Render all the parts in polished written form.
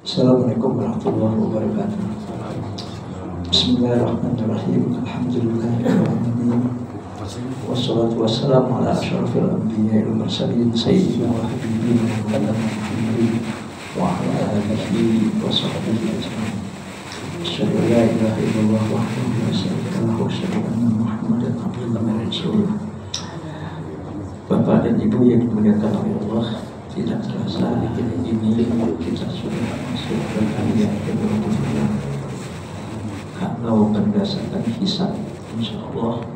Assalamualaikum warahmatullahi wabarakatuh. Bismillahirrahmanirrahim. Alhamdulillahirrahmanirrahim. Wassalatu wassalamu ala asyrafil anbiya'i wal mursalin sayyidina wa habibina Muhammadin wa ala alihi wa sahbihi ajma'in. Asyhadu an la ilaha illallah wahdahu la syarika lahu wa asyhadu anna Muhammadan abduhu wa rasuluh. Bapak dan Ibu yang dimuliakan oleh Allah, tidak terasa ini kita sudah masuk ke hari yang ke-23. Kalau berdasarkan hisab, insya Allah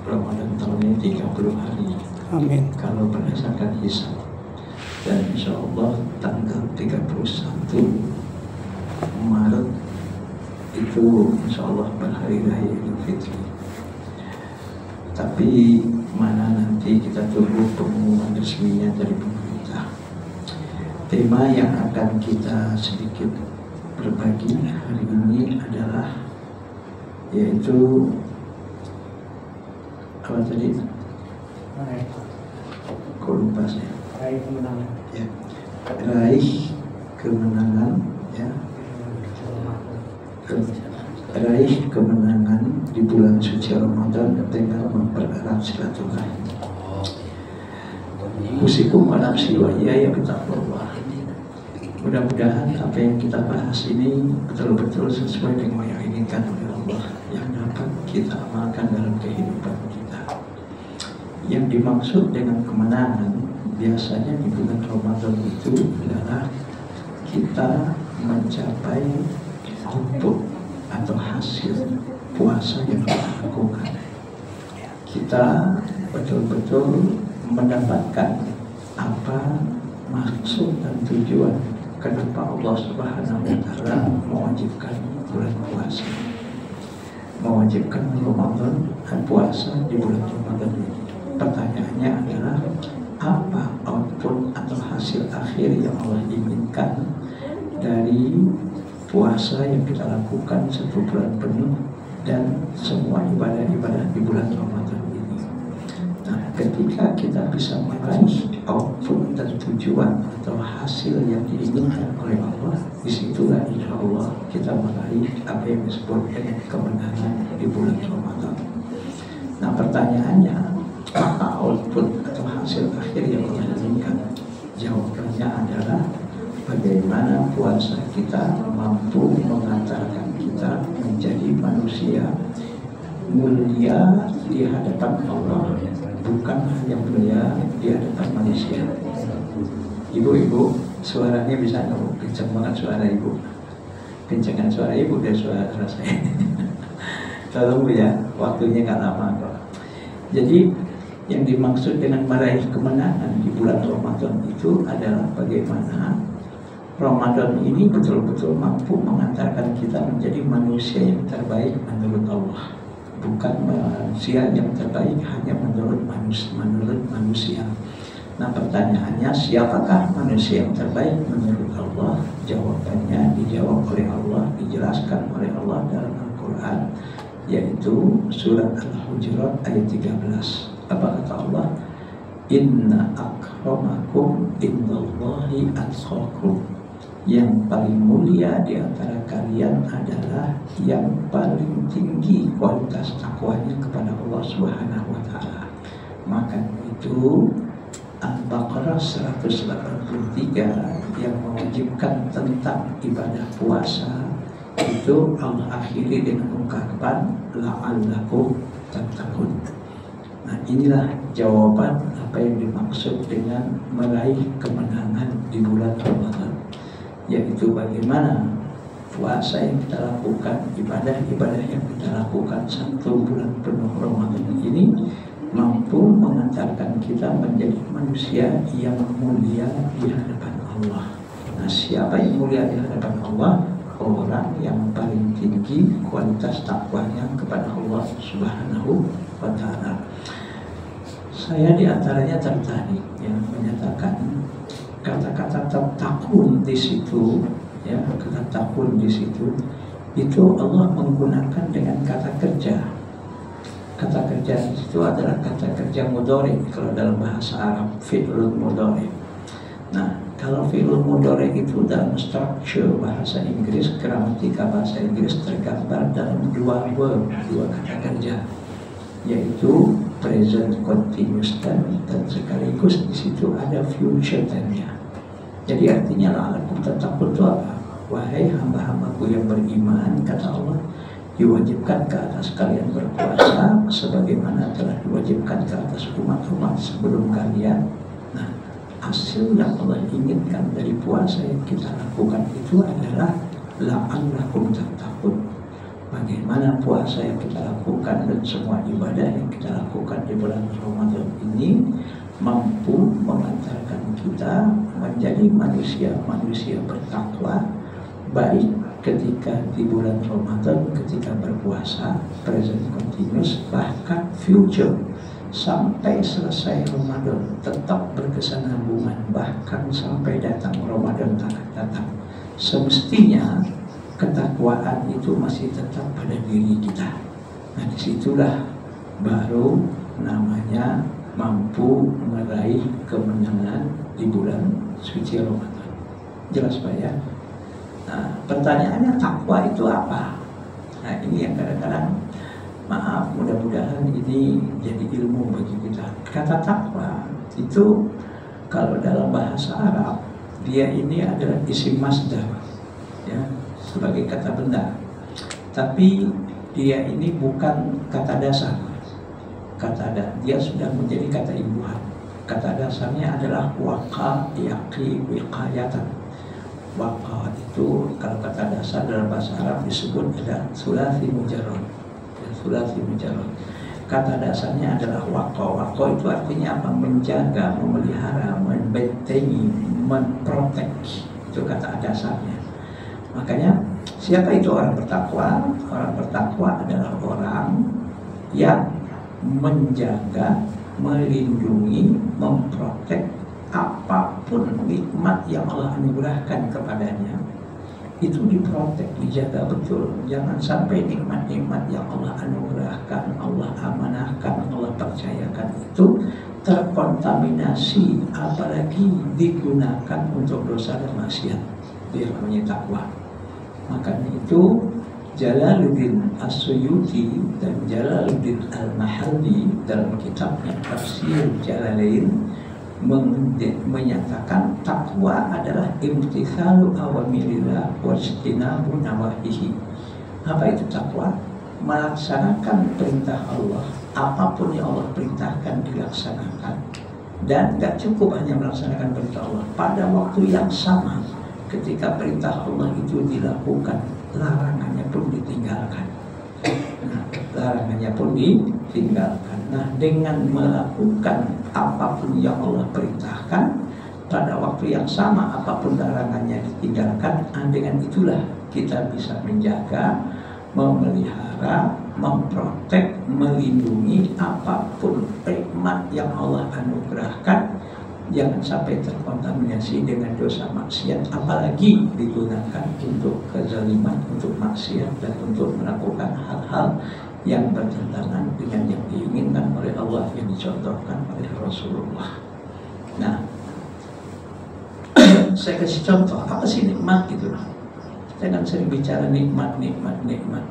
Ramadan tahun ini 30 hari. Amin. Kalau berdasarkan hisab, dan insya Allah tanggal 31 Maret itu insya Allah berhari raya Idul Fitri. Tapi mana nanti kita tunggu pengumuman resminya dari pemerintah. Tema yang akan kita sedikit berbagi hari ini adalah yaitu apa tadi? Kok lupa saya? Raih kemenangan. Ya, raih kemenangan, ya. Raih kemenangan di bulan suci Ramadan dengan mempererat silaturahmi. Usikum wa nafsi wa iyaya bittaqwallah. Mudah-mudahan apa yang kita bahas ini betul-betul sesuai dengan yang diinginkan oleh Allah, yang dapat kita amalkan dalam kehidupan kita. Yang dimaksud dengan kemenangan biasanya di bulan Ramadan itu adalah kita mencapai output atau hasil puasa yang kita lakukan. Kita betul-betul mendapatkan apa maksud dan tujuan kenapa Allah Subhanahu wa Ta'ala mewajibkan bulan puasa, mewajibkan Ramadan dan puasa di bulan Ramadan ini. Pertanyaannya adalah apa output atau hasil akhir yang Allah inginkan dari puasa yang kita lakukan 1 bulan penuh dan semua ibadah-ibadah di bulan Ramadan ini. Nah, ketika kita bisa meraih output dan tujuan atau hasil yang diinginkan oleh Allah, disitulah insya Allah kita meraih apa yang disebut dengan kemenangan di bulan Ramadan. Nah, pertanyaannya, apa output atau hasil akhir yang Allah inginkan? Jawabannya adalah bagaimana puasa kita mampu mengantarkan kita menjadi manusia mulia di hadapan Allah, bukan hanya mulia di hadapan manusia. Ibu-ibu, suaranya bisa nggak? Kencang banget suara ibu. Kencangan suara ibu dan suara saya. Tolong ya, waktunya nggak lama kok. Jadi yang dimaksud dengan meraih kemenangan di bulan Ramadan itu adalah bagaimana Ramadan ini betul-betul mampu mengantarkan kita menjadi manusia yang terbaik menurut Allah, bukan manusia yang terbaik hanya menurut manusia. Nah, pertanyaannya, siapakah manusia yang terbaik menurut Allah? Jawabannya dijawab oleh Allah, dijelaskan oleh Allah dalam Al-Quran, yaitu surat Al-Hujurat ayat 13. Apa kata Allah? Inna akramakum indallahi atqakum. Yang paling mulia di antara kalian adalah yang paling tinggi kualitas takwanya kepada Allah Subhanahu wa Ta'ala. Maka itu Al-Baqarah 183 yang mewajibkan tentang ibadah puasa itu Allah akhiri dengan ungkapan la'allakum tattaqun. Nah, inilah jawaban apa yang dimaksud dengan meraih kemenangan di bulan Ramadan, yaitu bagaimana puasa yang kita lakukan, ibadah-ibadah yang kita lakukan 1 bulan penuh Ramadan ini mampu mengantarkan kita menjadi manusia yang mulia di hadapan Allah. Nah, siapa yang mulia di hadapan Allah? Orang yang paling tinggi kualitas takwanya kepada Allah Subhanahu wa Ta'ala. Saya diantaranya tertarik yang menyatakan kata-kata takun di situ, ya, kata takun di situ itu Allah menggunakan dengan kata kerja. Kata kerja itu adalah kata kerja mudhari kalau dalam bahasa Arab, fi'lun mudhari. Nah, kalau fi'il mudhari itu dalam structure bahasa Inggris, gramatika bahasa Inggris tergambar dalam dua verb, dua kata kerja, yaitu present continuous tense dan sekaligus di situ ada future tense-nya. Jadi artinya la'allakum tattaqun itu apa? Wahai hamba-hambaku yang beriman, kata Allah, diwajibkan ke atas kalian berpuasa sebagaimana telah diwajibkan ke atas umat-umat sebelum kalian. Nah, hasil yang Allah inginkan dari puasa yang kita lakukan itu adalah la'allakum tattaqun. Bagaimana puasa yang kita lakukan dan semua ibadah yang kita lakukan di bulan Ramadan ini mampu mengantarkan kita menjadi manusia-manusia bertakwa, baik ketika di bulan Ramadan, ketika berpuasa, present continuous, bahkan future, sampai selesai Ramadan tetap berkesinambungan, bahkan sampai datang Ramadan akan datang. Semestinya ketakwaan itu masih tetap pada diri kita. Nah, disitulah baru namanya mampu meraih kemenangan di bulan suci Ramadan. Jelas Pak ya? Nah, pertanyaannya takwa itu apa? Nah, ini yang kadang-kadang, maaf, mudah-mudahan ini jadi ilmu bagi kita. Kata takwa itu kalau dalam bahasa Arab, dia ini adalah isim masdar, ya, sebagai kata benda. Tapi dia ini bukan kata dasar. Dia sudah menjadi kata imbuhan. Kata dasarnya adalah waqa, yaqi, wiqayatan. Waqa itu kalau kata dasar dalam bahasa Arab disebut ada sulasi mujarrad. Sulasi mujarrad. Kata dasarnya adalah waqa. Waqa itu artinya apa? Menjaga, memelihara, membentengi, memprotek. Itu kata dasarnya. Makanya siapa itu orang bertakwa? Orang bertakwa adalah orang yang menjaga, melindungi, memprotek apapun nikmat yang Allah anugerahkan kepadanya. Itu diprotek, dijaga betul. Jangan sampai nikmat-nikmat yang Allah anugerahkan, Allah amanahkan, Allah percayakan itu terkontaminasi, apalagi digunakan untuk dosa dan maksiat. Dia namanya takwa. Makanya itu Jalaluddin As-Suyuti dan Jalaluddin Al-Mahalli dalam kitabnya Tafsir Jalalain menyatakan takwa adalah imtithalu awamirillah wajtinabu nawahihi. Apa itu takwa? Melaksanakan perintah Allah, apapun yang Allah perintahkan dilaksanakan, dan gak cukup hanya melaksanakan perintah Allah. Pada waktu yang sama, ketika perintah Allah itu dilakukan, larangannya pun ditinggalkan. Nah, larangannya pun ditinggalkan. Nah, dengan melakukan apapun yang Allah perintahkan pada waktu yang sama, apapun larangannya ditinggalkan, dengan itulah kita bisa menjaga, memelihara, memprotek, melindungi apapun nikmat yang Allah anugerahkan. Jangan sampai terkontaminasi dengan dosa maksiat, apalagi digunakan untuk kezaliman, untuk maksiat, dan untuk melakukan hal-hal yang bertentangan dengan yang diinginkan oleh Allah, yang dicontohkan oleh Rasulullah. Nah, saya kasih contoh, apa sih nikmat gitu? Saya kan sering bicara nikmat,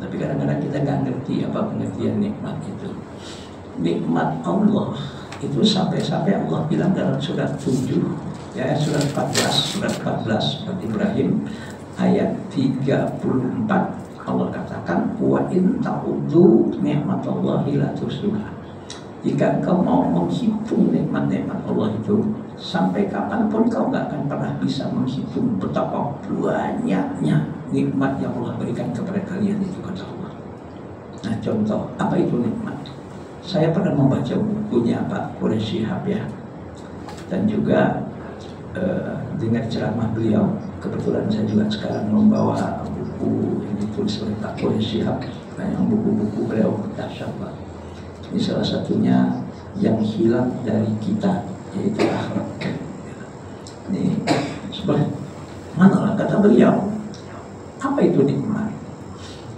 tapi kadang-kadang kita nggak ngerti apa pengertian nikmat itu. Nikmat Allah itu sampai-sampai Allah bilang dalam surat 7, ya, surat 14 surat Ibrahim ayat 34, Allah katakan wa in ta'udzu ni'matallahi la tuhsuha. Jika engkau mau menghitung nikmat-nikmat Allah itu, sampai kapanpun kau nggak akan pernah bisa menghitung betapa banyaknya nikmat yang Allah berikan kepada kalian itu, kata Allah. Nah, contoh apa itu nikmat? Saya pernah membaca bukunya Pak Quraisy Shihab, ya, dan juga dengar ceramah beliau. Kebetulan saya juga sekarang membawa buku yang ditulis oleh Pak Quraisy Shihab, yang buku-buku beliau dahsyat, Pak. Ini salah satunya yang hilang dari kita, yaitu akhlak. Ini subhanallah, kata beliau, apa itu nikmat?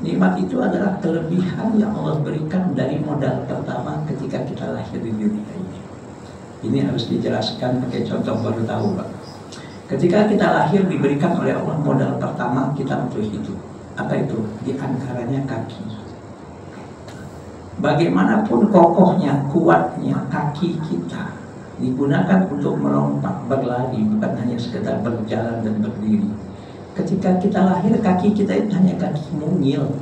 Nikmat itu adalah kelebihan yang Allah berikan dari modal pertama ketika kita lahir di dunia ini. Ini harus dijelaskan pakai contoh baru tahu, Pak. Ketika kita lahir diberikan oleh Allah modal pertama kita untuk hidup. Apa itu? Di antaranya kaki. Bagaimanapun kokohnya, kuatnya kaki kita digunakan untuk melompat, berlari, bukan hanya sekedar berjalan dan berdiri. Ketika kita lahir, kaki kita itu hanya kaki mungil.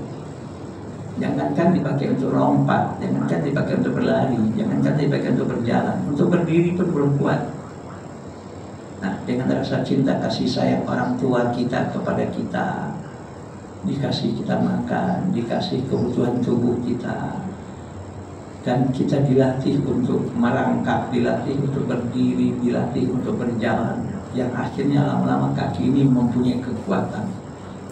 Jangankan dipakai untuk lompat, jangankan dipakai untuk berlari, jangankan dipakai untuk berjalan, untuk berdiri pun belum kuat. Nah, dengan rasa cinta kasih sayang orang tua kita kepada kita, dikasih kita makan, dikasih kebutuhan tubuh kita, dan kita dilatih untuk merangkak, dilatih untuk berdiri, dilatih untuk berjalan, yang akhirnya lama-lama kaki ini mempunyai kekuatan,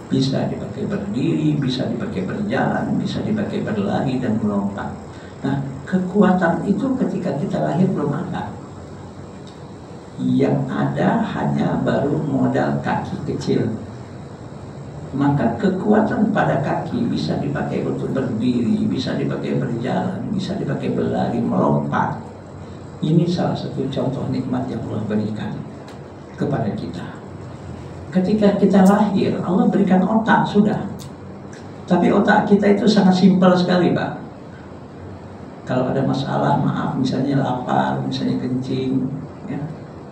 bisa dipakai berdiri, bisa dipakai berjalan, bisa dipakai berlari dan melompat. Nah, kekuatan itu ketika kita lahir belum ada. Yang ada hanya baru modal kaki kecil. Maka kekuatan pada kaki bisa dipakai untuk berdiri, bisa dipakai berjalan, bisa dipakai berlari, melompat. Ini salah satu contoh nikmat yang Allah berikan kepada kita. Ketika kita lahir, Allah berikan otak, sudah. Tapi otak kita itu sangat simpel sekali, Pak. Kalau ada masalah, maaf, misalnya lapar, misalnya kencing, ya,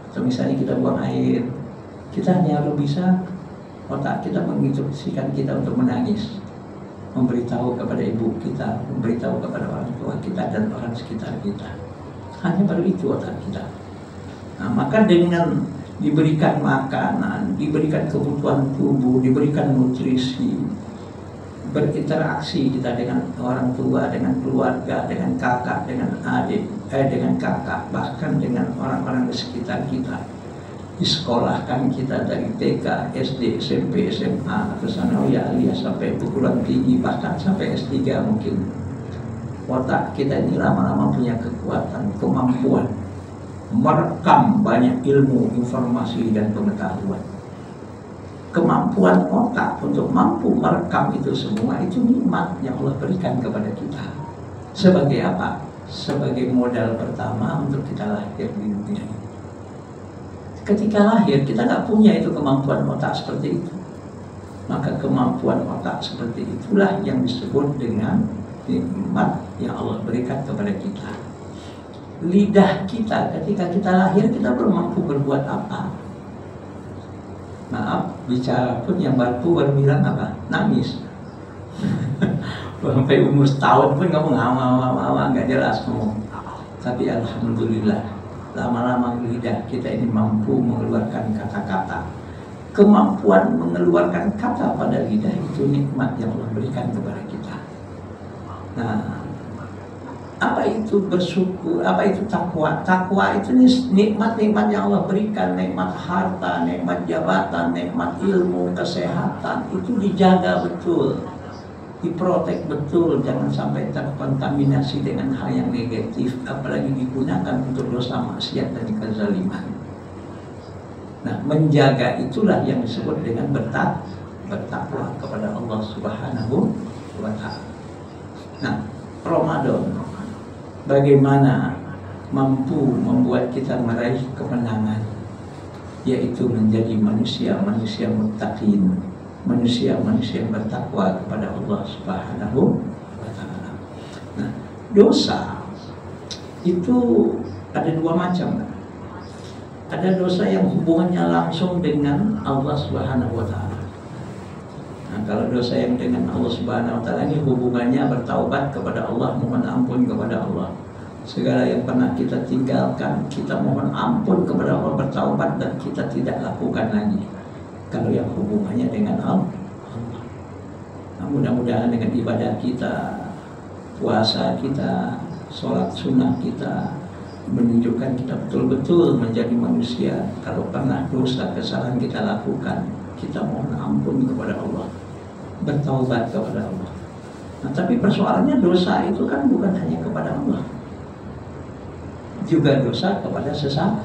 atau misalnya kita buang air, kita hanya harus bisa, otak kita menginstruksikan kita untuk menangis, memberitahu kepada ibu kita, memberitahu kepada orang tua kita dan orang sekitar kita. Hanya baru itu otak kita. Nah, maka dengan diberikan makanan, diberikan kebutuhan tubuh, diberikan nutrisi, berinteraksi kita dengan orang tua, dengan keluarga, dengan kakak, dengan adik, dengan kakak, bahkan dengan orang-orang di sekitar kita. Disekolahkan kita dari TK, SD, SMP, SMA, atau sanawiyah alias sampai perguruan tinggi, bahkan sampai S3 mungkin. Otak kita ini lama-lama punya kekuatan, kemampuan merekam banyak ilmu, informasi, dan pengetahuan. Kemampuan otak untuk mampu merekam itu semua, itu nikmat yang Allah berikan kepada kita. Sebagai apa? Sebagai modal pertama untuk kita lahir di dunia ini. Ketika lahir, kita nggak punya itu kemampuan otak seperti itu. Maka kemampuan otak seperti itulah yang disebut dengan nikmat yang Allah berikan kepada kita. Lidah kita, ketika kita lahir, kita belum mampu berbuat apa. Maaf, bicara pun yang baru bilang apa? Nangis. Sampai umur setahun pun kamu ngawang, nggak jelas ngomong. Tapi alhamdulillah, lama-lama lidah kita ini mampu mengeluarkan kata-kata. Kemampuan mengeluarkan kata pada lidah itu nikmat yang Allah berikan kepada kita. Nah, apa itu bersyukur, apa itu takwa? Takwa itu nikmat-nikmat yang Allah berikan, nikmat harta, nikmat jabatan, nikmat ilmu, kesehatan, itu dijaga betul, diprotek betul, jangan sampai terkontaminasi dengan hal yang negatif, apalagi digunakan untuk dosa maksiat dan kezaliman. Nah, menjaga itulah yang disebut dengan bertakwa kepada Allah Subhanahu wa Ta'ala. Nah, Ramadan bagaimana mampu membuat kita meraih kemenangan, yaitu menjadi manusia-manusia muttaqin, manusia-manusia yang bertakwa kepada Allah Subhanahu wa Ta'ala. Nah, dosa itu ada dua macam. Ada dosa yang hubungannya langsung dengan Allah Subhanahu wa Ta'ala. Nah, kalau dosa yang dengan Allah Subhanahu wa Ta'ala ini hubungannya bertaubat kepada Allah, mohon ampun kepada Allah. Segala yang pernah kita tinggalkan, kita mohon ampun kepada Allah, bertaubat dan kita tidak lakukan lagi. Kalau yang hubungannya dengan Allah. Nah, mudah-mudahan dengan ibadah kita, puasa kita, sholat sunnah kita, menunjukkan kita betul-betul menjadi manusia. Kalau pernah dosa, kesalahan kita lakukan, kita mohon ampun kepada Allah, bertaubat kepada Allah. Nah, tapi persoalannya dosa itu kan bukan hanya kepada Allah, juga dosa kepada sesama.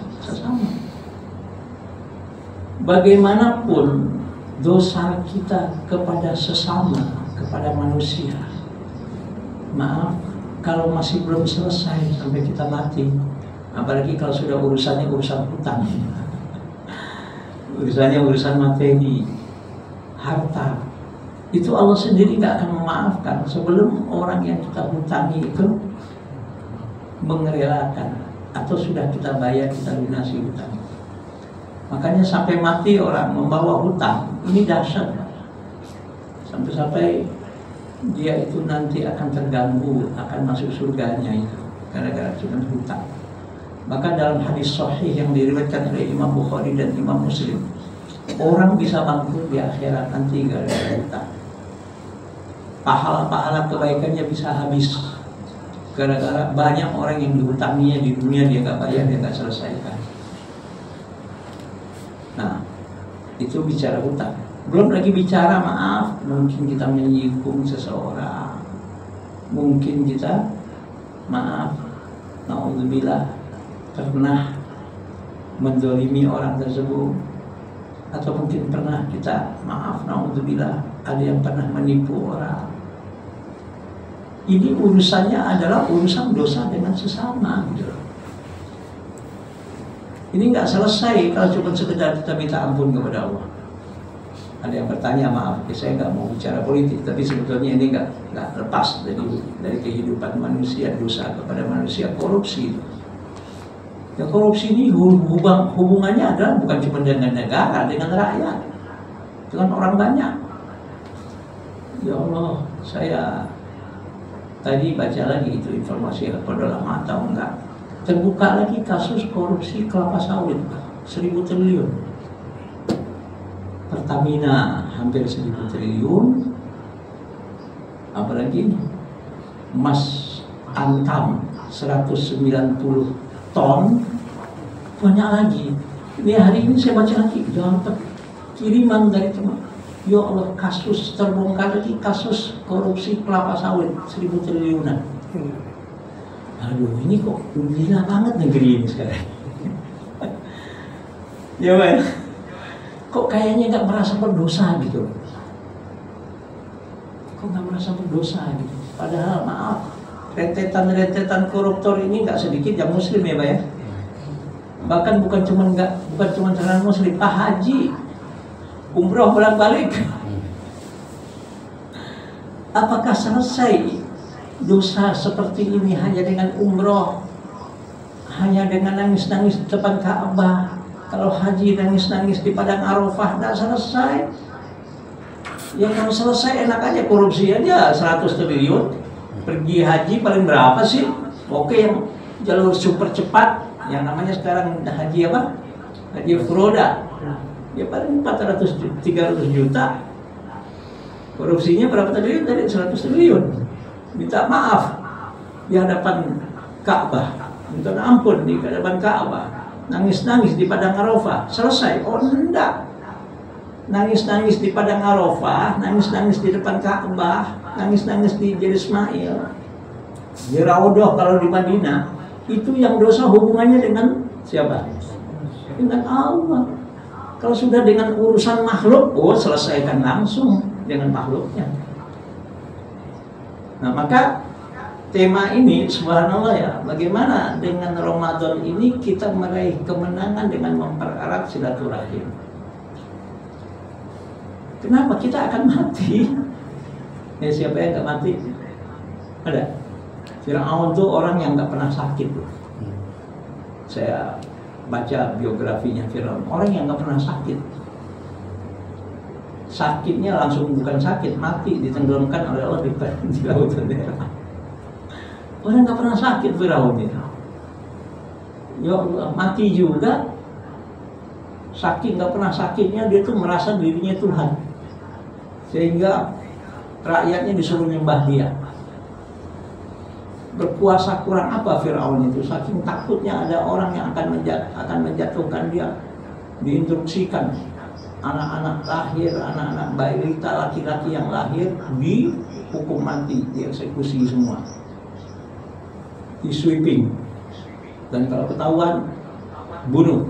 Bagaimanapun dosa kita kepada sesama, kepada manusia, maaf, kalau masih belum selesai sampai kita mati, apalagi kalau sudah urusannya urusan hutang. urusannya urusan materi, harta. Itu Allah sendiri nggak akan memaafkan sebelum orang yang kita hutangi itu mengerelakan atau sudah kita bayar, kita lunasi hutang. Makanya sampai mati orang membawa hutang ini dahsyat, sampai-sampai dia itu nanti akan terganggu, akan masuk surganya itu gara-gara cuma hutang. Maka dalam hadis sahih yang diriwayatkan oleh Imam Bukhari dan Imam Muslim, orang bisa bangkrut di akhirat nanti gara-gara hutang. Pahala-pahala kebaikannya bisa habis gara-gara banyak orang yang dihutanginya di dunia, dia nggak bayar, dia nggak selesaikan. Nah, itu bicara hutang. Belum lagi bicara maaf, mungkin kita menyinggung seseorang, mungkin kita maaf, naudzubillah, pernah menzalimi orang tersebut, atau mungkin pernah kita maaf, naudzubillah, ada yang pernah menipu orang. Ini urusannya adalah urusan dosa dengan sesama, gitu. Ini nggak selesai kalau cuma sekedar kita minta ampun kepada Allah. Ada yang bertanya, maaf, saya nggak mau bicara politik, tapi sebetulnya ini nggak lepas dari kehidupan manusia, dosa kepada manusia, korupsi. Ya, korupsi ini hubungannya adalah bukan cuma dengan negara, dengan rakyat, dengan orang banyak. Ya Allah, saya tadi baca lagi itu informasi, pada lama atau enggak, terbuka lagi kasus korupsi kelapa sawit 1.000 triliun. Pertamina hampir 1.000 triliun. Apalagi emas antam 190 ton. Banyak lagi. Ini hari ini saya baca lagi, dapat kiriman dari teman. Ya Allah, kasus terbongkar lagi, kasus korupsi kelapa sawit 1.000 triliunan. Aduh, ini kok gila banget negeri ini sekarang. Ya Pak, kok kayaknya nggak merasa berdosa gitu. Kok nggak merasa berdosa gitu. Padahal maaf, rentetan koruptor ini nggak sedikit yang muslim ya Pak ya. Bahkan bukan cuma orang muslim, Pak Haji umroh bolak-balik. Apakah selesai dosa seperti ini hanya dengan umroh, hanya dengan nangis-nangis di depan Ka'bah? Kalau haji nangis-nangis di padang Arafah, tidak selesai. Ya kalau selesai enak aja, korupsi aja 100 triliun. Pergi haji paling berapa sih? Oke, yang jalur super cepat, yang namanya sekarang haji apa? Haji Furoda. Ya paling 300 juta. Korupsinya berapa triliun? Dari 100 triliun. Minta maaf di hadapan Ka'bah, minta ampun di hadapan Ka'bah, nangis-nangis di padang Arafah, selesai? Oh enggak, nangis-nangis di padang Arafah, nangis-nangis di depan Ka'bah, nangis-nangis di Jabal Ismail, di Raudhah kalau di Madinah, itu yang dosa hubungannya dengan siapa? Dengan Allah. Kalau sudah dengan urusan makhluk, oh selesaikan langsung dengan makhluknya. Nah maka tema ini subhanallah ya, bagaimana dengan Ramadan ini kita meraih kemenangan dengan mempererat silaturahim. Kenapa? Kita akan mati. Ya siapa yang gak mati? Ada. Fir'aun itu orang yang gak pernah sakit. Saya baca biografinya Fir'aun, orang yang gak pernah sakit. Sakitnya langsung bukan sakit, mati, ditenggelamkan oleh Allah di lautan merah. Orang nggak pernah sakit Firaun ini. Ya Allah, mati juga. Sakit nggak pernah sakitnya, dia tuh merasa dirinya Tuhan. Sehingga rakyatnya disuruh nyembah dia. Berkuasa kurang apa Firaun itu? Saking takutnya ada orang yang akan menjatuhkan dia. Diinstruksikan. Anak-anak lahir, anak-anak balita laki-laki yang lahir dihukum mati, dieksekusi semua, di sweeping, dan kalau ketahuan bunuh.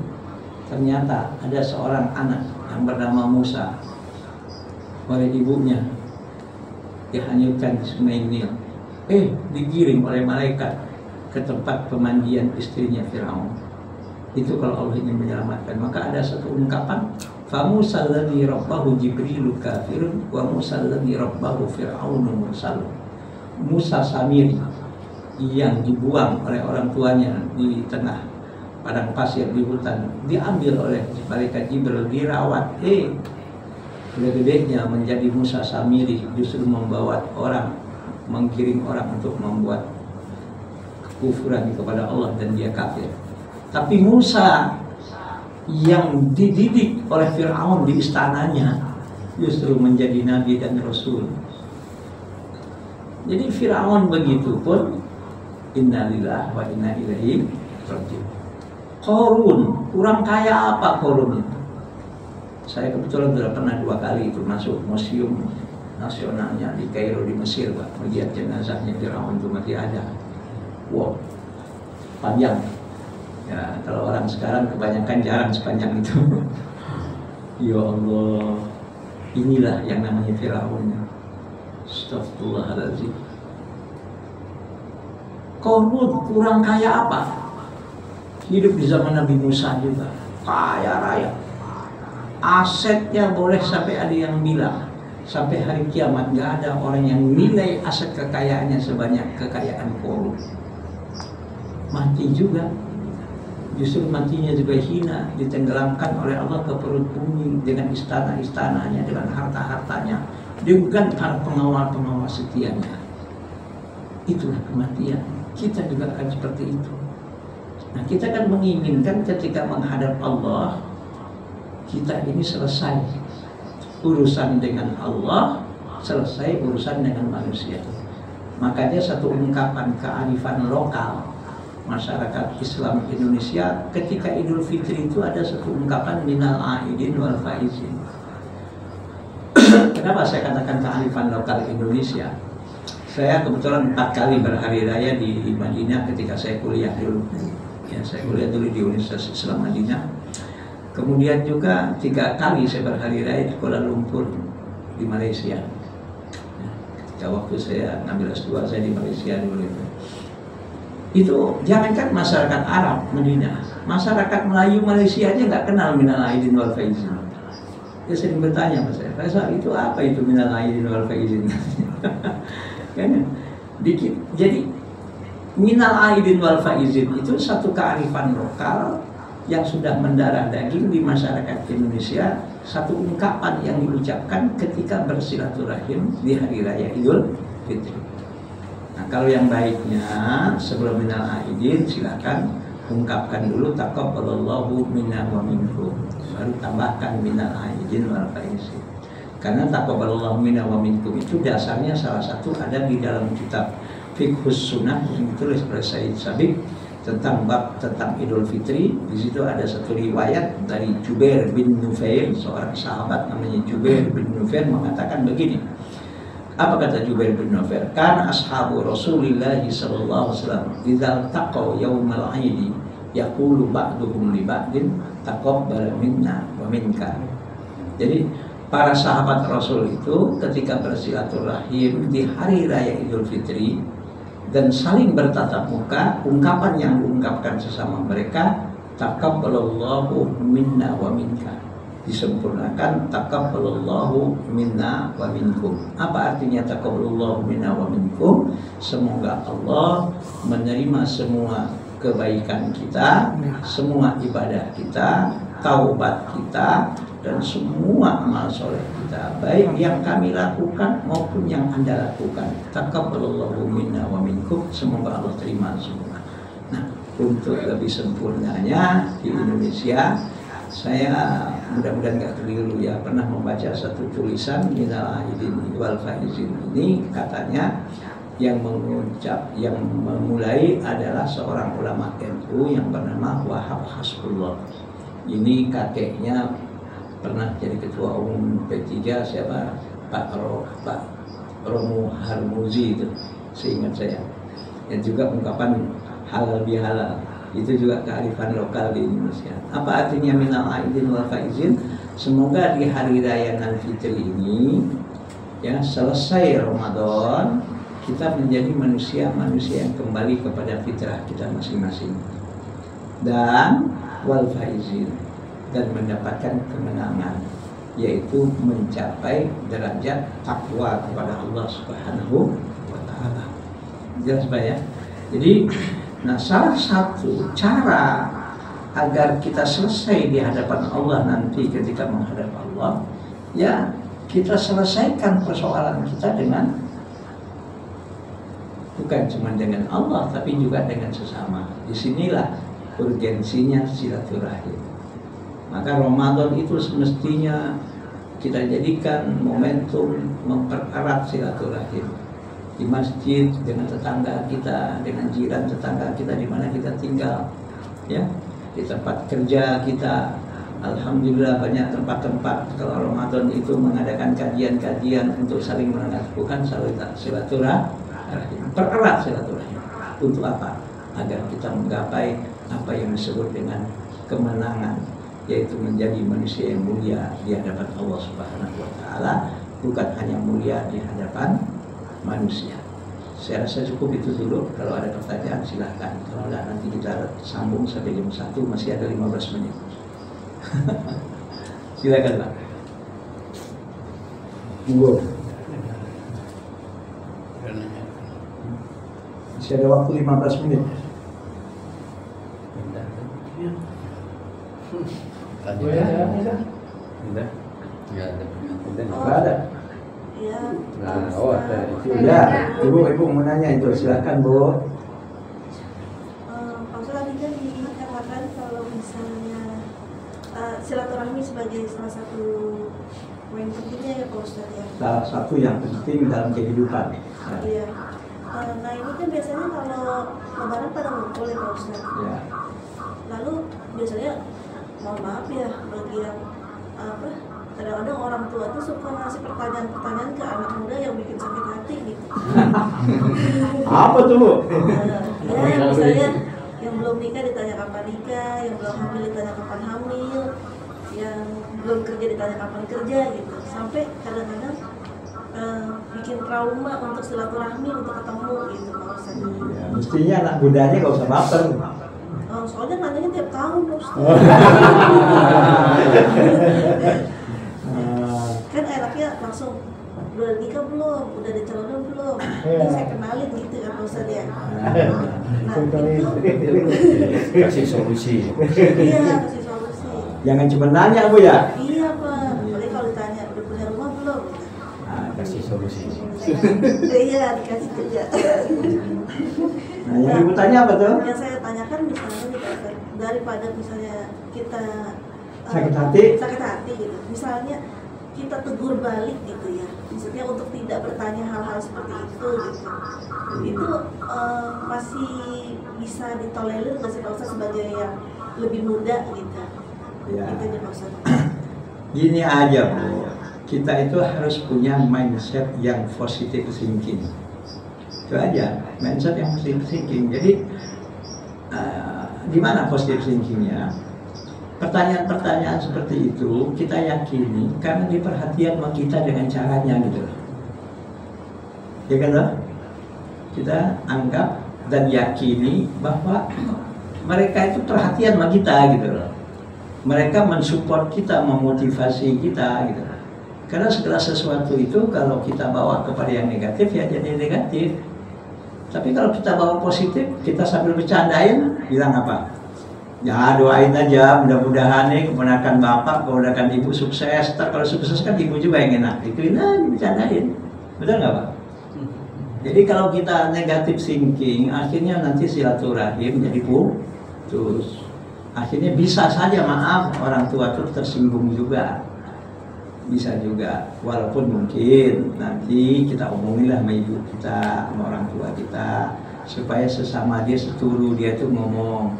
Ternyata ada seorang anak yang bernama Musa, oleh ibunya dihanyutkan di Sungai Nil, digiring oleh malaikat ke tempat pemandian istrinya Firaun. Itu kalau Allah ingin menyelamatkan. Maka ada satu ungkapan, fa Musa alladzi rabbahu Jibrilu kafirun wa Musa alladzi rabbahu Fir'aunu mursalun. Musa Samiri yang dibuang oleh orang tuanya di tengah padang pasir di hutan, diambil oleh malaikat Jibril, dirawat. Udah gedenya menjadi Musa Samiri, justru membawa orang, menggiring orang untuk membuat kekufuran kepada Allah dan dia kafir. Tapi Musa yang dididik oleh Fir'aun di istananya justru menjadi nabi dan rasul. Jadi Fir'aun begitu pun, innalillahi wa inna ilaihi raji'un. Qarun, kurang kaya apa Qarun itu? Saya kebetulan sudah pernah 2 kali itu masuk museum nasionalnya di Kairo di Mesir, Pak. Melihat jenazahnya Fir'aun itu masih ada. Wow, panjang. Ya, kalau orang sekarang kebanyakan jarang sepanjang itu. Ya Allah, inilah yang namanya Fir'aun. Astagfirullahaladzim. Qarun kurang kaya apa? Hidup di zaman Nabi Musa juga, kaya raya. Asetnya boleh sampai ada yang bilang sampai hari kiamat gak ada orang yang nilai aset kekayaannya sebanyak kekayaan Qarun. Mati juga. Justru matinya juga hina, ditenggelamkan oleh Allah ke perut bumi dengan istana-istananya, dengan harta-hartanya, dengan para pengawal-pengawal setianya. Itulah kematian. Kita juga akan seperti itu. Nah, kita kan menginginkan ketika menghadap Allah, kita ini selesai urusan dengan Allah, selesai urusan dengan manusia. Makanya satu ungkapan kearifan lokal masyarakat Islam Indonesia ketika Idul Fitri itu ada satu ungkapan minal aidin wal faizin. Kenapa saya katakan kearifan lokal Indonesia? Saya kebetulan 4 kali berhari raya di Madinah ketika saya kuliah dulu. Ya, saya kuliah dulu di Universitas Islam Madinah. Kemudian juga 3 kali saya berhari raya di Kuala Lumpur di Malaysia. Ya, ketika waktu saya ngambil S2 saya di Malaysia dulu itu jangankan masyarakat Arab Madinah, masyarakat Melayu Malaysia aja nggak kenal minal aidin wal faizin. Dia sering bertanya sama saya, Faisal itu apa itu minal aidin wal faizin? Jadi minal aidin wal faizin itu satu kearifan lokal yang sudah mendarah daging di masyarakat Indonesia, satu ungkapan yang diucapkan ketika bersilaturahim di hari raya Idul Fitri. Nah, kalau yang baiknya sebelum minal aidin silakan ungkapkan dulu taqabbalallahu minna wa minkum, baru tambahkan minal aidin wal faizin. Karena taqabbalallahu minna wa minkum itu dasarnya salah satu ada di dalam kitab Fiqhus Sunnah yang ditulis oleh Said Sabiq tentang bab tentang Idul Fitri. Di situ ada satu riwayat dari Jubair bin Nufair, seorang sahabat namanya Jubair bin Nufair mengatakan begini. Apa kata Jubair bin Nufair? Kan ashabu Rasulillah sallallahu alaihi wasallam idza taqaw yaumal aidi yaqulu ba'duhum li ba'din taqabbal minna wa minka. Jadi para sahabat Rasul itu ketika bersilaturahim di hari raya Idul Fitri dan saling bertatap muka, ungkapan yang diungkapkan sesama mereka taqabbalallahu minna wa minka, disempurnakan taqabbalallahu minna wa minkum. Apa artinya taqabbalallahu minna wa minkum? Semoga Allah menerima semua kebaikan kita, semua ibadah kita, taubat kita, dan semua amal soleh kita, baik yang kami lakukan maupun yang Anda lakukan. Taqabbalallahu minna wa minkum, semoga Allah terima semua. Nah, untuk lebih sempurnanya di Indonesia, saya mudah-mudahan nggak keliru ya, pernah membaca satu tulisan minal aidin wal faizin ini, katanya yang mengucap, yang memulai adalah seorang ulama NU yang bernama Wahab Hasbullah. Ini kakeknya pernah jadi ketua umum P3, siapa? Pak Romo Harmuzi itu, seingat saya. Dan juga ungkapan halal bihalal, itu juga kearifan lokal di Indonesia. Apa artinya minal aidin wal faizin? Semoga di hari raya Idul Fitri ini ya, selesai Ramadan, kita menjadi manusia-manusia yang kembali kepada fitrah kita masing-masing. dan wal faizin, dan mendapatkan kemenangan, yaitu mencapai derajat takwa kepada Allah Subhanahu wa taala. Jelas Pak ya? Jadi salah satu cara agar kita selesai di hadapan Allah nanti ketika menghadap Allah, ya kita selesaikan persoalan kita dengan, bukan cuma dengan Allah tapi juga dengan sesama. Disinilah urgensinya silaturahim. Maka Ramadan itu semestinya kita jadikan momentum mempererat silaturahim di masjid, dengan tetangga kita, dengan jiran tetangga kita di mana kita tinggal, ya, di tempat kerja kita. Alhamdulillah banyak tempat-tempat kalau Ramadan itu mengadakan kajian-kajian untuk saling melakukan silaturahim, pererat silaturahim. Untuk apa? Agar kita menggapai apa yang disebut dengan kemenangan, yaitu menjadi manusia yang mulia di hadapan Allah Subhanahu wa taala, bukan hanya mulia di hadapan manusia. Saya rasa cukup itu dulu. Kalau ada pertanyaan silahkan. Kalau tidak nanti kita sambung sampai jam 1, masih ada 15 menit. Silakan Pak. Tunggu. Masih ada waktu 15 menit. Enggak ada. Ya, ibu mau nanya itu, silakan Bu. Pak Ustadz tadi kan dikatakan kalau misalnya silaturahmi sebagai salah satu poin pentingnya ya Pak Ustadz ya. Salah satu yang penting dalam kehidupan. Iya. Nah ini kan biasanya kalau lebaran pada ngumpul ya Pak Ustadz. Ya. Lalu biasanya mohon maaf ya bagi yang kadang-kadang orang tua tuh suka ngasih pertanyaan-pertanyaan ke anak muda yang bikin sakit hati gitu. Apa tuh Bu? Ya misalnya yang belum nikah ditanya kapan nikah, yang belum hamil ditanya kapan hamil, yang belum kerja ditanya kapan kerja gitu. Sampai kadang-kadang bikin trauma untuk silaturahmi, untuk ketemu gitu Pak Ustadz. Ya, mestinya anak mudanya gak usah baper. Soalnya nanyanya tiap tahun Pak Ustadz. Kan enaknya langsung udah nikah belum, udah ada calonnya belum, ini saya kenalin gitu kan Pak Ustadz ya. Nah itu kasih solusi. iya, kasih solusi. Jangan cuma nanya Bu ya. Iya Pak, apalagi kalau ditanya udah punya rumah belum. Kasih solusi. Iya, dikasih kerja. Nah, yang ibu tanya apa tuh? Yang saya tanyakan misalnya nih Pak Ustadz, daripada misalnya kita Sakit hati gitu, misalnya kita tegur balik gitu ya, maksudnya untuk tidak bertanya hal-hal seperti itu gitu, itu masih bisa ditolerir nggak sih Pak Ustadz sebagai yang lebih muda gitu? Ya. Itu aja Pak Ustadz. Gini aja Bu, kita itu harus punya mindset yang positive thinking. Itu aja, mindset yang positive thinking. Jadi di mana positive thinkingnya? Pertanyaan-pertanyaan seperti itu kita yakini karena diperhatian sama kita dengan caranya gitu. Ya kan loh? Kita anggap dan yakini bahwa mereka itu perhatian sama kita gitu loh. Mereka mensupport kita, memotivasi kita gitu. Karena segala sesuatu itu kalau kita bawa kepada yang negatif ya jadi negatif. Tapi kalau kita bawa positif, kita sambil bercandain, bilang apa? Ya doain aja, mudah-mudahan nih keponakan bapak, keponakan ibu sukses. Ntar kalau sukses kan ibu juga yang enak. Ituin aja, bercandain. Betul nggak Pak? Jadi kalau kita negatif thinking, akhirnya nanti silaturahim jadi putus. Akhirnya bisa saja maaf orang tua tuh tersinggung juga. Bisa juga, walaupun mungkin nanti kita omonginlah sama ibu kita, sama orang tua kita, supaya sesama dia seturu dia tuh ngomong,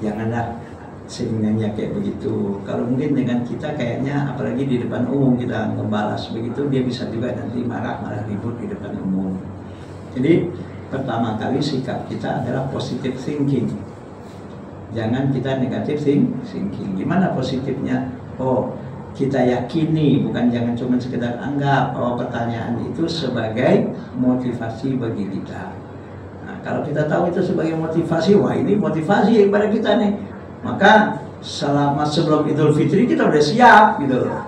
janganlah seringnya kayak begitu. Kalau mungkin dengan kita kayaknya, apalagi di depan umum kita ngebalas begitu, dia bisa juga nanti marah ribut di depan umum. Jadi pertama kali sikap kita adalah positive thinking. Jangan kita negative thinking. Gimana positifnya? Oh, kita yakini, bukan jangan cuma sekedar anggap bahwa pertanyaan itu sebagai motivasi bagi kita. Nah, kalau kita tahu itu sebagai motivasi, wah ini motivasi kepada kita nih. Maka selama sebelum Idul Fitri kita udah siap gitu loh,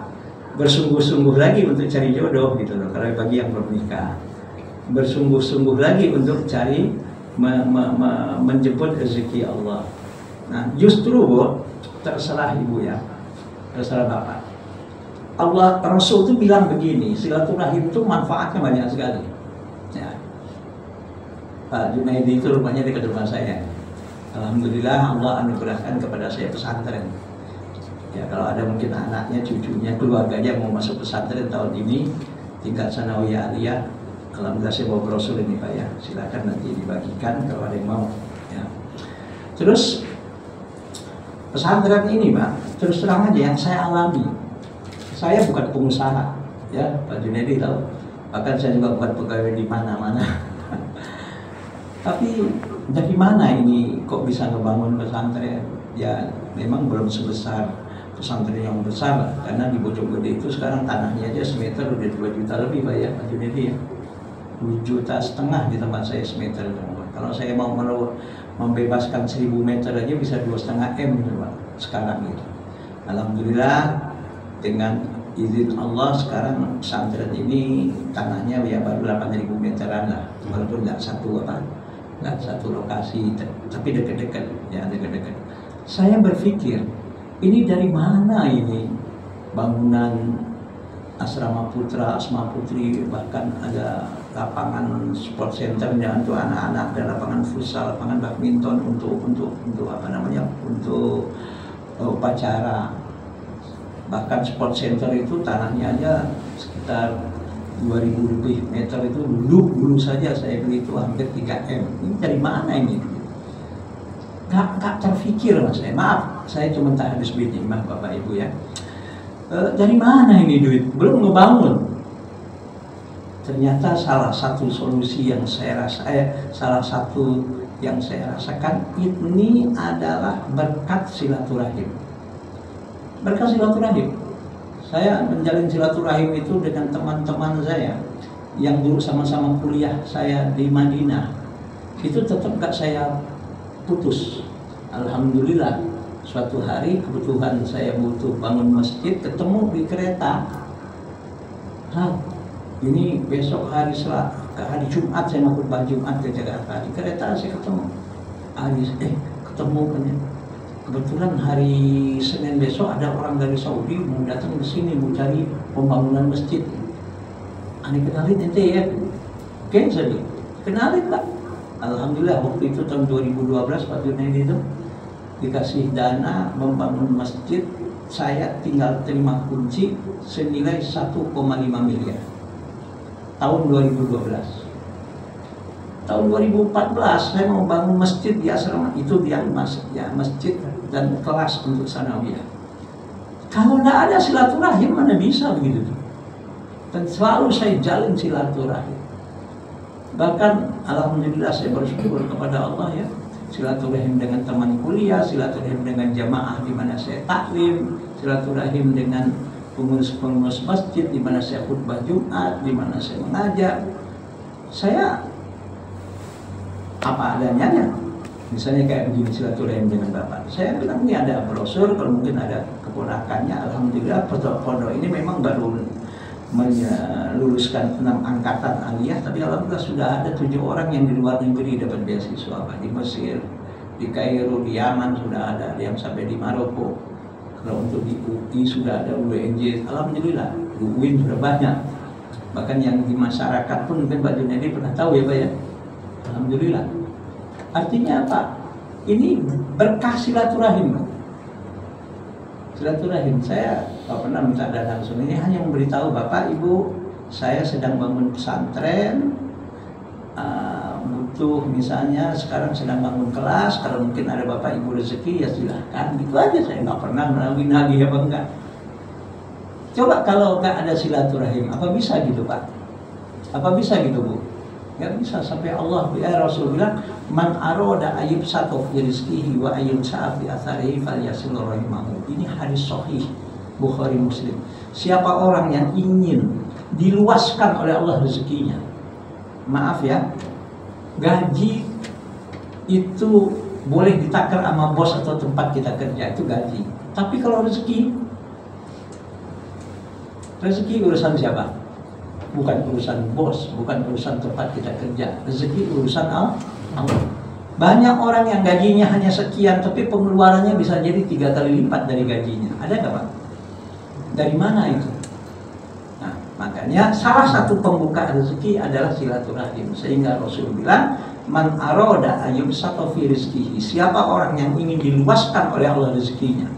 bersungguh-sungguh lagi untuk cari jodoh gitu loh. Kalau bagi yang belum nikah, bersungguh-sungguh lagi untuk cari menjemput rezeki Allah. Nah justru Bu, terserah ibu ya, terserah bapak. Allah Rasul itu bilang begini, silaturahim itu manfaatnya banyak sekali. Ya. Pak Junaidi itu rumahnya dekat rumah saya. Alhamdulillah Allah anugerahkan kepada saya pesantren. Ya kalau ada mungkin anaknya, cucunya, keluarganya mau masuk pesantren tahun ini tingkat sanawiyah aliyah, alhamdulillah saya bawa brosur ini Pak ya. Silakan nanti dibagikan kalau ada yang mau. Ya. Terus pesantren ini Pak, terus terang aja yang saya alami. Saya bukan pengusaha, ya Pak Junaidi tahu. Bahkan saya juga bukan pegawai di mana-mana. Tapi dari mana ini kok bisa ngebangun pesantren? Ya memang belum sebesar pesantren yang besar, karena di Bojonggede itu sekarang tanahnya aja semeter udah 2 juta lebih Pak ya, Pak Junaidi ya. 2,5 juta di tempat saya semeter. Kalau saya mau membebaskan 1000 meter aja bisa 2,5 M Pak sekarang gitu. Alhamdulillah dengan izin Allah sekarang pesantren ini tanahnya ya baru 8.000 meteran lah, walaupun nggak satu lokasi, tapi dekat-dekat ya, dekat-dekat. Saya berpikir ini dari mana ini bangunan asrama putra, asma putri, bahkan ada lapangan sport centernya untuk anak-anak, dan lapangan futsal, lapangan badminton untuk apa namanya, untuk upacara. Bahkan sport center itu tanahnya aja sekitar 2.000 lebih meter, itu dulu saja saya beli itu hampir 3 M. Ini dari mana ini? Gak terfikir Mas saya. Maaf, saya cuma tak habis duit nih, Bapak Ibu ya. Dari mana ini duit? Belum ngebangun. Ternyata salah satu solusi yang saya rasakan ini adalah berkat silaturahim. Berkat silaturahim. Saya menjalin silaturahim itu dengan teman-teman saya yang dulu sama-sama kuliah saya di Madinah. Itu tetap gak saya putus. Alhamdulillah, suatu hari kebetulan saya butuh bangun masjid, ketemu di kereta. Ini besok hari Jumat saya mau khutbah Jumat ke Jakarta. Di kereta saya ketemu. Ketemu kan ya. Kebetulan hari Senin besok ada orang dari Saudi mau datang ke sini mau cari pembangunan masjid. Ani kenalin ente ya. Oke, saya kenalin Pak. Alhamdulillah waktu itu tahun 2012 Pak Junaidi itu dikasih dana membangun masjid. Saya tinggal terima kunci senilai 1,5 miliar. Tahun 2012. Tahun 2014 saya mau bangun masjid di asrama itu, masjid dan kelas untuk sanawiyah. Kalau nggak ada silaturahim mana bisa begitu? Dan selalu saya jalin silaturahim. Bahkan alhamdulillah saya bersyukur kepada Allah ya, silaturahim dengan teman kuliah, silaturahim dengan jamaah di mana saya taklim, silaturahim dengan pengurus-pengurus masjid di mana saya khutbah Jumat, di mana saya mengajar. Saya apa adanya ya. Misalnya kayak begini silaturahim dengan Bapak. Saya bilang ini ada brosur, kalau mungkin ada keponakannya. Alhamdulillah pondok ini memang baru meluluskan 6 angkatan aliyah, tapi alhamdulillah sudah ada 7 orang yang di luar negeri dapat beasiswa di Mesir, di Kairo, di Yaman sudah ada yang sampai di Maroko. Kalau untuk di UI sudah ada UNJ, alhamdulillah. Di UIN sudah banyak. Bahkan yang di masyarakat pun mungkin Pak Junaidi pernah tahu ya Pak ya. Alhamdulillah. Artinya apa? Ini berkah silaturahim. Silaturahim. Saya tak pernah minta dana langsung. Ini hanya memberitahu Bapak Ibu, saya sedang bangun pesantren, butuh misalnya sekarang sedang bangun kelas. Kalau mungkin ada Bapak Ibu rezeki ya silahkan. Gitu aja. Saya nggak pernah menagih apa enggak. Coba kalau nggak ada silaturahim, apa bisa gitu Pak? Apa bisa gitu Bu? Nggak bisa. Sampai Allah ya Rasul bilang, man aroda ayub satu fi rizqihi wa ayub sa'afi atharihi falyasil rahimahu. Ini hadis sahih Bukhari Muslim. Siapa orang yang ingin diluaskan oleh Allah rezekinya, maaf ya, gaji itu boleh ditakar sama bos atau tempat kita kerja, itu gaji. Tapi kalau rezeki urusan siapa? Bukan urusan bos, bukan urusan tempat kita kerja. Rezeki urusan Allah. Banyak orang yang gajinya hanya sekian, tapi pengeluarannya bisa jadi 3 kali lipat dari gajinya. Ada nggak Pak? Dari mana itu? Nah, makanya salah satu pembuka rezeki adalah silaturahim. Sehingga Rasul bilang, man aroda ayyubsata fi rizqihi, siapa orang yang ingin diluaskan oleh Allah rezekinya,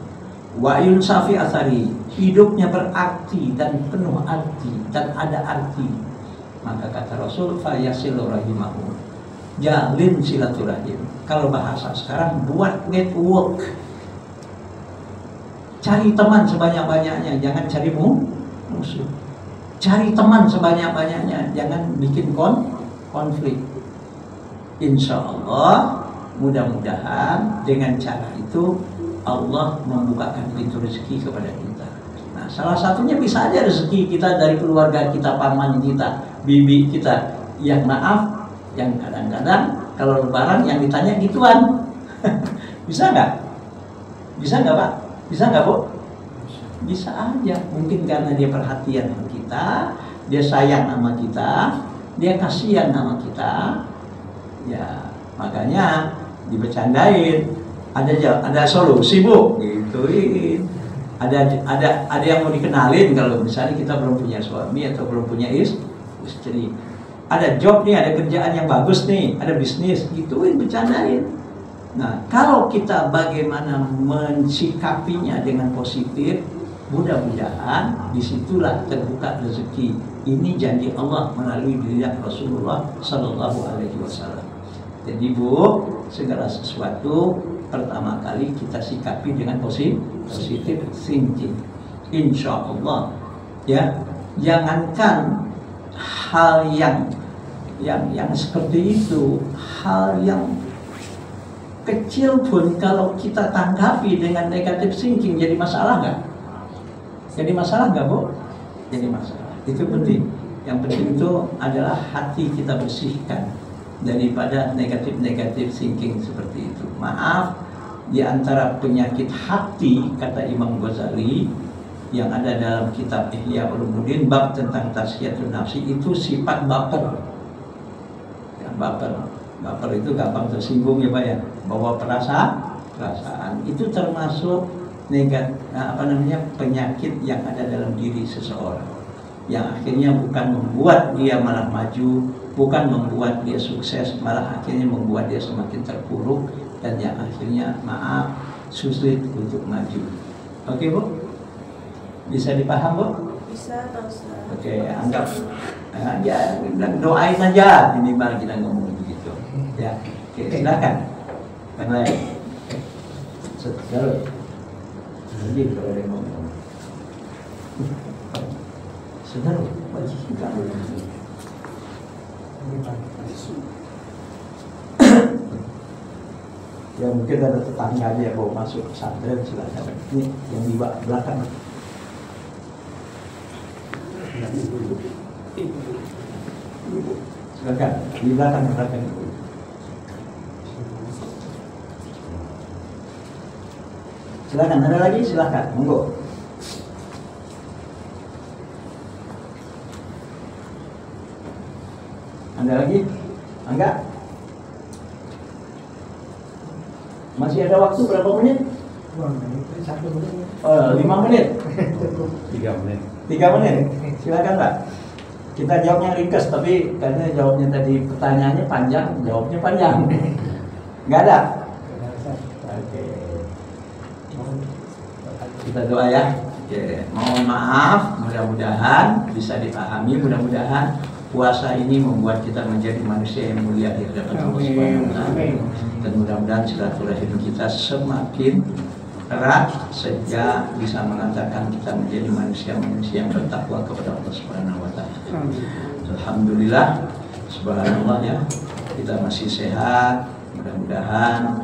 wa yunsafi athari, hidupnya berarti dan penuh arti dan ada arti, maka kata Rasul fayasilu rahimahu, jalin silaturahim. Kalau bahasa sekarang, buat network, cari teman sebanyak-banyaknya, jangan cari musuh. Cari teman sebanyak-banyaknya, jangan bikin konflik. Insya Allah, mudah-mudahan dengan cara itu Allah membukakan pintu rezeki kepada kita. Nah, salah satunya bisa aja rezeki kita dari keluarga kita, paman kita, bibi kita, yang maaf, yang kadang-kadang kalau lebaran yang ditanya gituan. Bisa nggak? Bisa nggak Pak? Bisa nggak Bu? Bisa aja. Mungkin karena dia perhatian sama kita, dia sayang sama kita, dia kasihan sama kita. Ya, makanya dibercandain. Ada solusi Bu, gituin. Ada yang mau dikenalin kalau misalnya kita belum punya suami atau belum punya istri. Ada job nih, ada kerjaan yang bagus nih, ada bisnis, gituin, bercandain. Nah, kalau kita bagaimana mensikapinya dengan positif, mudah-mudahan disitulah terbuka rezeki. Ini janji Allah melalui lidah Rasulullah Sallallahu Alaihi Wasallam. Jadi Bu, segala sesuatu pertama kali kita sikapi dengan positif thinking. Insya Allah, ya, jangankan hal yang seperti itu, hal yang kecil pun kalau kita tanggapi dengan negatif thinking, jadi masalah nggak? Jadi masalah nggak Bu? Jadi masalah. Itu penting. Yang penting itu adalah hati kita bersihkan daripada negatif thinking seperti itu. Maaf, di antara penyakit hati, kata Imam Ghazali yang ada dalam kitab Ihya Ulumuddin bab tentang tasfiyatun nafsi, itu sifat baper. Ya, baper itu gampang tersinggung ya Pak ya, bawa perasaan itu termasuk penyakit yang ada dalam diri seseorang, yang akhirnya bukan membuat dia malah maju, bukan membuat dia sukses, malah akhirnya membuat dia semakin terpuruk, dan yang akhirnya maaf sulit untuk maju. Oke Bu? Bisa dipaham Bu? Bisa Pak Ustaz. Oke, anggap aja, doain aja minimal kita ngomong begitu. Ya, oke, silakan. Yang lain. Saudara. Jadi kalau ada yang ngomong. Saudara, bagi kita ya mungkin ada tetangga dia bawa masuk pesantren, silakan. Ini yang di belakang. Silakan di belakang. Silakan, ada lagi silakan, monggo. Ada lagi? Enggak? Masih ada waktu berapa menit? 1 menit. 5 menit. 3 menit. 3 menit. Silakan Pak. Kita jawabnya ringkas, tapi karena jawabnya tadi pertanyaannya panjang, jawabnya panjang. Enggak ada? Oke. Kita doa ya. Oke. Mohon maaf, mudah-mudahan bisa dipahami, mudah-mudahan puasa ini membuat kita menjadi manusia yang mulia di hadapan Allah Subhanahu wa Ta'ala. Dan mudah-mudahan silaturahim kita semakin erat sehingga bisa mengantarkan kita menjadi manusia-manusia yang bertakwa kepada Allah Subhanahu wa Ta'ala. Alhamdulillah, subhanallah ya, kita masih sehat. Mudah-mudahan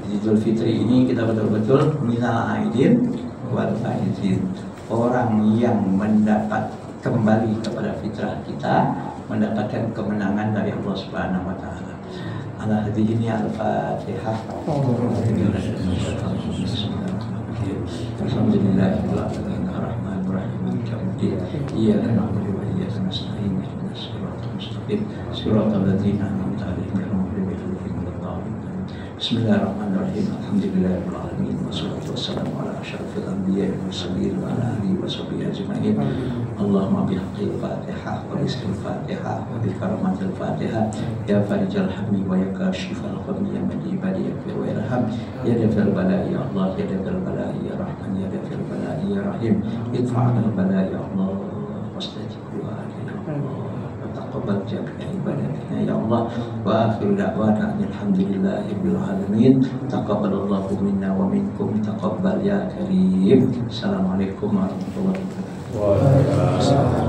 di Idul Fitri ini kita betul-betul minal aidin wal faizin, orang yang mendapat kembali kepada fitrah kita, mendapatkan kemenangan dari Allah Subhanahu wa Ta'ala. ala hadhihi al-Fatihah. Alhamdulillahirabbil alamin arrahmanir rahim maliki yaumiddin iyyaka na'budu wa iyyaka nasta'in ihdinas siratal mustaqim siratal ladzina an'amta 'alaihim ghairil maghdubi 'alaihim waladdallin. Bismillahirrahmanirrahim. Alhamdulillahirabbil alamin wassalatu wassalamu ala asyrafil anbiya'i wal mursalin wa ala alihi washabihi ajma'in. Allahumma bihaqqil Fatihah wa rizqil Fatihah wa bi karamatil Fatihah ya farijal hammi wa ya kashifal ghammi ya man ibadi yaghfir wa yarham ya dafal bala'i ya Allah ya dafal bala'i ya Rahman ya dafal bala'i ya Rahim idfa'al bala'i ya Allah wastajib du'ana ya Allah wa taqabbal jami'a ibadatina ya Allah wa akhiru da'wana alhamdulillahirabbil alamin taqabbalallahu minna wa minkum taqabbal ya karim. Assalamualaikum warahmatullahi wabarakatuh. Waalaikumsalam.